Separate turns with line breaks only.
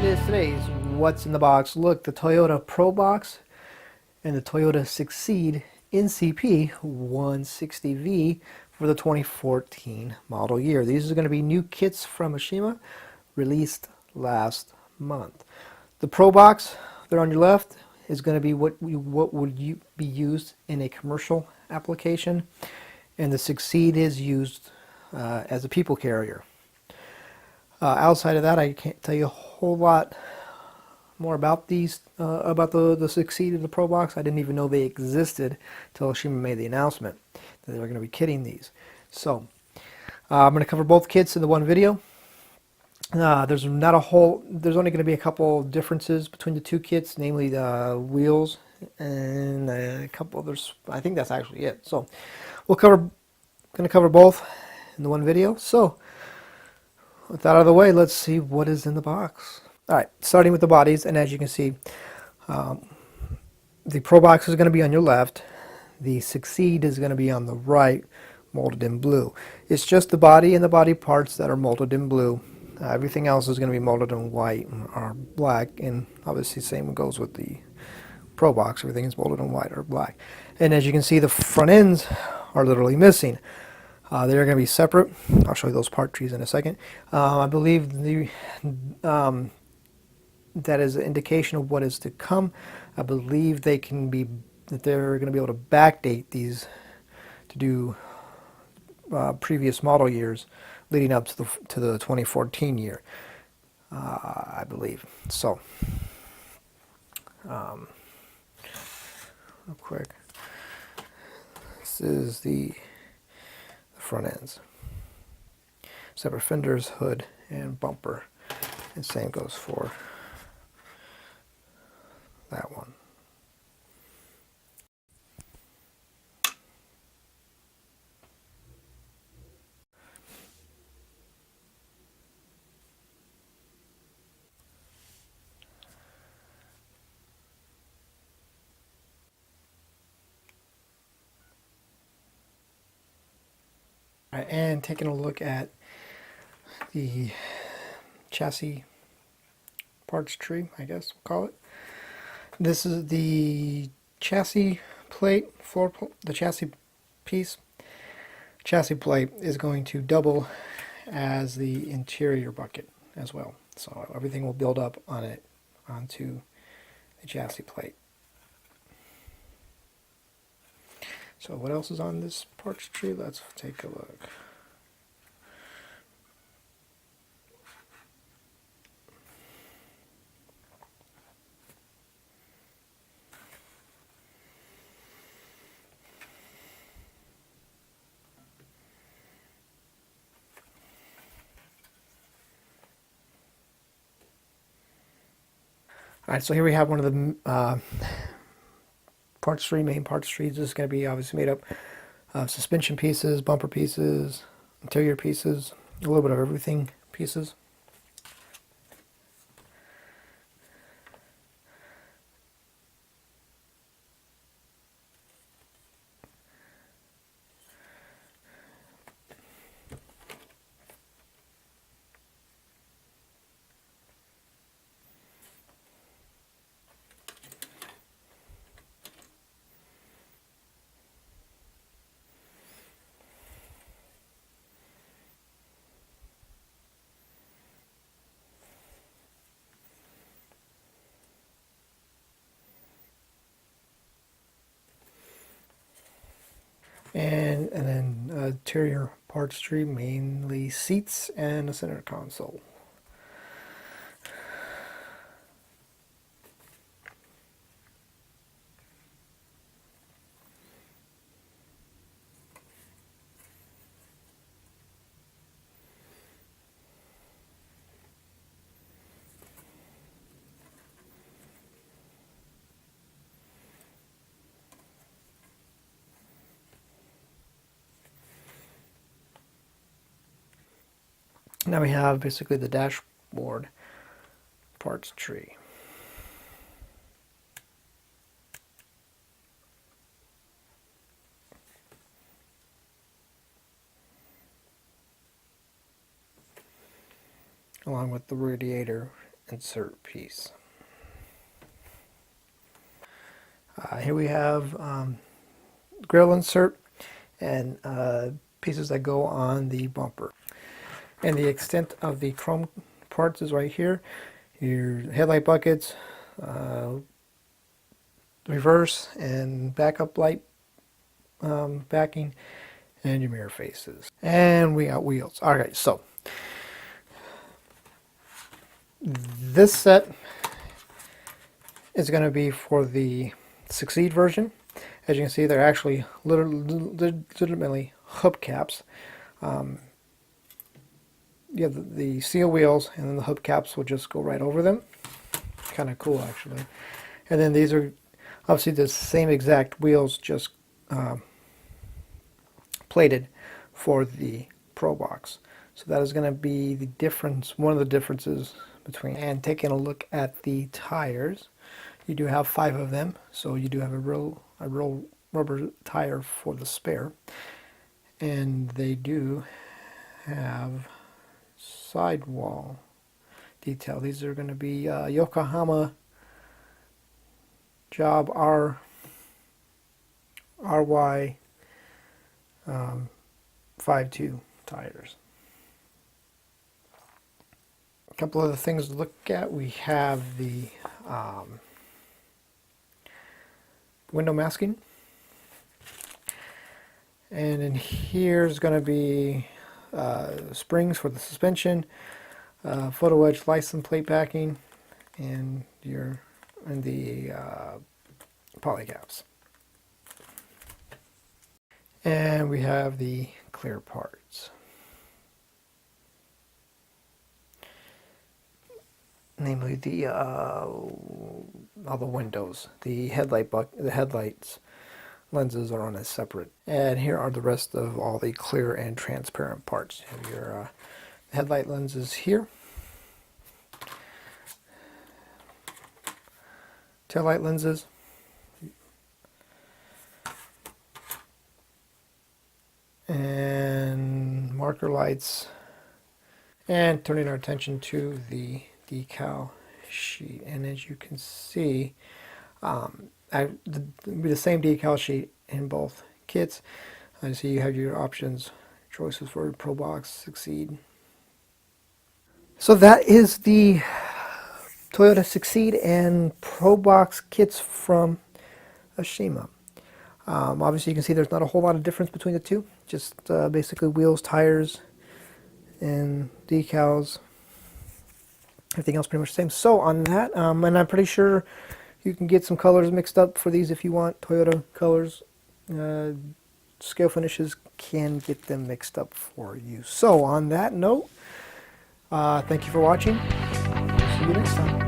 is today's What's in the Box look. The Toyota Probox and the Toyota Succeed NCP 160V for the 2014 model year. These are going to be new kits from Mishima, released last month. The Probox, there on your left, is going to be what would be used in a commercial application, and the Succeed is used as a people carrier. Outside of that, I can't tell you a whole lot more about these, about the Succeed and the Probox. I didn't even know they existed until Shima made the announcement that they were going to be kitting these. So I'm going to cover both kits in the one video. There's only going to be a couple differences between the two kits, namely the wheels and a couple others. I think that's actually it. So going to cover both in the one video. So with that out of the way, let's see what is in the box. Alright, starting with the bodies, and as you can see, the Probox is going to be on your left, the Succeed is going to be on the right, molded in blue. It's just the body and the body parts that are molded in blue. Everything else is going to be molded in white or black, and obviously same goes with the Probox. Everything is molded in white or black. And as you can see, the front ends are literally missing. They're going to be separate. I'll show you those part trees in a second. I believe that is an indication of what is to come. I believe they're going to be able to backdate these to do previous model years leading up to the 2014 year. I believe. So, real quick, this is the front ends. Separate fenders, hood, and bumper. And same goes for that one. All right, and taking a look at the chassis parts tree, I guess we'll call it. This is the chassis plate, the chassis piece. Chassis plate is going to double as the interior bucket as well. So everything will build up on it onto the chassis plate. So what else is on this parts tree? Let's take a look. All right, so here we have one of the main parts trees. This is going to be obviously made up of suspension pieces, bumper pieces, interior pieces, a little bit of everything pieces. And then interior parts tree, mainly seats and a center console. Now we have basically the dashboard parts tree. Along with the radiator insert piece. Here we have grill insert and pieces that go on the bumper. And the extent of the chrome parts is right here. Your headlight buckets, reverse and backup light backing, and your mirror faces. And we got wheels. Alright, so this set is going to be for the Succeed version. As you can see, they're actually legitimately hubcaps. You have the steel wheels, and then the hubcaps will just go right over them. Kind of cool, actually. And then these are obviously the same exact wheels, just plated for the Probox. So that is going to be the difference, one of the differences between. And taking a look at the tires, you do have 5 of them, so you do have a real rubber tire for the spare. And they do have sidewall detail. These are going to be Yokohama Job RY 52 tires. A couple other things to look at. We have the window masking, and in here is going to be springs for the suspension, photo edge license plate backing, and the polycaps. And we have the clear parts, namely the all the windows. The headlights lenses are on a separate. And here are the rest of all the clear and transparent parts. You have your headlight lenses here, taillight lenses, and marker lights, and turning our attention to the decal sheet. And as you can see, it'll be the same decal sheet in both kits. I see you have your options, choices for Probox, Succeed. So that is the Toyota Succeed and Probox kits from Ashima. Obviously you can see there's not a whole lot of difference between the two, just basically wheels, tires, and decals. Everything else pretty much the same. So on that, and I'm pretty sure you can get some colors mixed up for these if you want. Toyota colors, scale finishes can get them mixed up for you. So on that note, thank you for watching. See you next time.